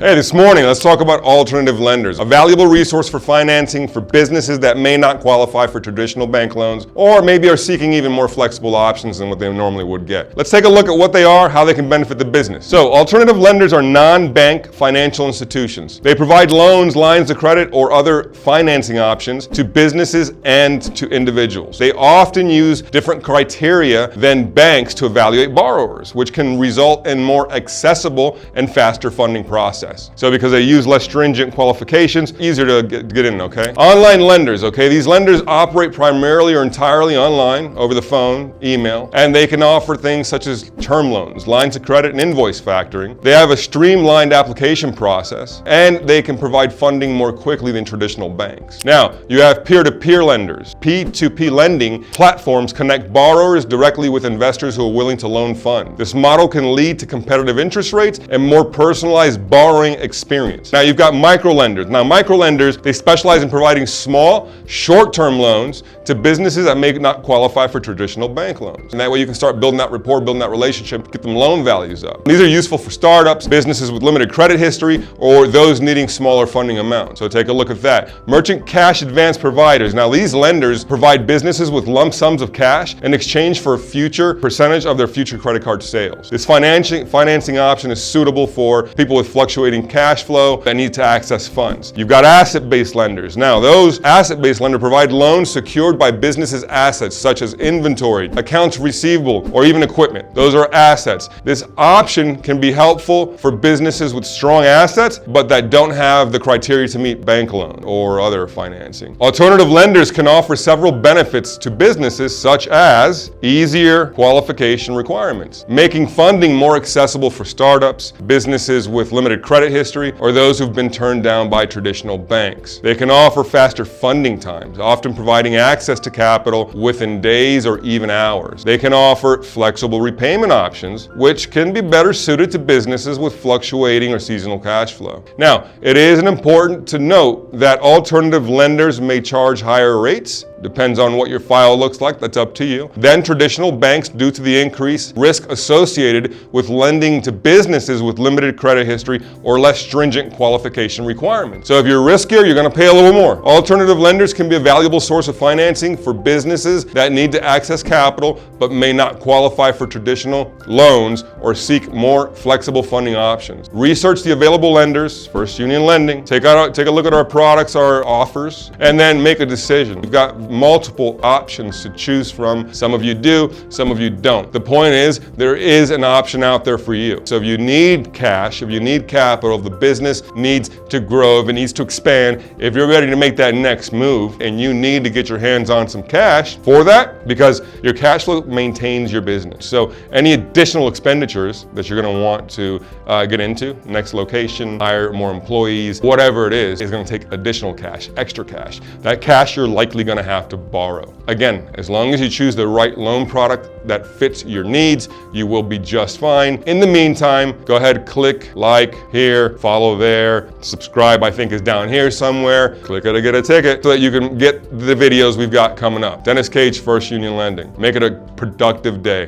Hey, this morning, let's talk about alternative lenders, a valuable resource for financing for businesses that may not qualify for traditional bank loans or maybe are seeking even more flexible options than what they normally would get. Let's take a look at what they are, how they can benefit the business. So, alternative lenders are non-bank financial institutions. They provide loans, lines of credit, or other financing options to businesses and to individuals. They often use different criteria than banks to evaluate borrowers, which can result in more accessible and faster funding process. So because they use less stringent qualifications, easier to get in, okay? Online lenders, okay? These lenders operate primarily or entirely online, over the phone, email, and they can offer things such as term loans, lines of credit, and invoice factoring. They have a streamlined application process, and they can provide funding more quickly than traditional banks. Now, you have peer-to-peer lenders. P2P lending platforms connect borrowers directly with investors who are willing to loan fund. This model can lead to competitive interest rates and more personalized borrowing experience. Now you've got micro-lenders. Now micro-lenders, they specialize in providing small, short-term loans to businesses that may not qualify for traditional bank loans. And that way you can start building that rapport, building that relationship, get them loan values up. These are useful for startups, businesses with limited credit history, or those needing smaller funding amounts. So take a look at that. Merchant cash advance providers. Now these lenders provide businesses with lump sums of cash in exchange for a future percentage of their future credit card sales. This financing option is suitable for people with fluctuating cash flow that need to access funds. You've got asset-based lenders. Now, those asset-based lenders provide loans secured by businesses' assets, such as inventory, accounts receivable, or even equipment. Those are assets. This option can be helpful for businesses with strong assets, but that don't have the criteria to meet bank loan or other financing. Alternative lenders can offer several benefits to businesses, such as easier qualification requirements, making funding more accessible for startups, businesses with limited credit history, or those who've been turned down by traditional banks. They can offer faster funding times, often providing access to capital within days or even hours. They can offer flexible repayment options, which can be better suited to businesses with fluctuating or seasonal cash flow. Now, it is important to note that alternative lenders may charge higher rates. Depends on what your file looks like, that's up to you. Then traditional banks, due to the increased risk associated with lending to businesses with limited credit history or less stringent qualification requirements. So if you're riskier, you're going to pay a little more. Alternative lenders can be a valuable source of financing for businesses that need to access capital but may not qualify for traditional loans or seek more flexible funding options. Research the available lenders, First Union Lending, take a look at our products, our offers, and then make a decision. We've got multiple options to choose from. Some of you do, some of you don't. The point is, there is an option out there for you. So if you need cash, if you need capital, if the business needs to grow, if it needs to expand, if you're ready to make that next move and you need to get your hands on some cash for that, because your cash flow maintains your business. So any additional expenditures that you're going to want to get into, next location, hire more employees, whatever it is going to take additional cash, extra cash. That cash you're likely going to have to borrow. Again, as long as you choose the right loan product that fits your needs, you will be just fine. In the meantime, go ahead, click like here, follow there, subscribe I think is down here somewhere. Click it to get a ticket so that you can get the videos we've got coming up. Dennis Cage, First Union Lending. Make it a productive day.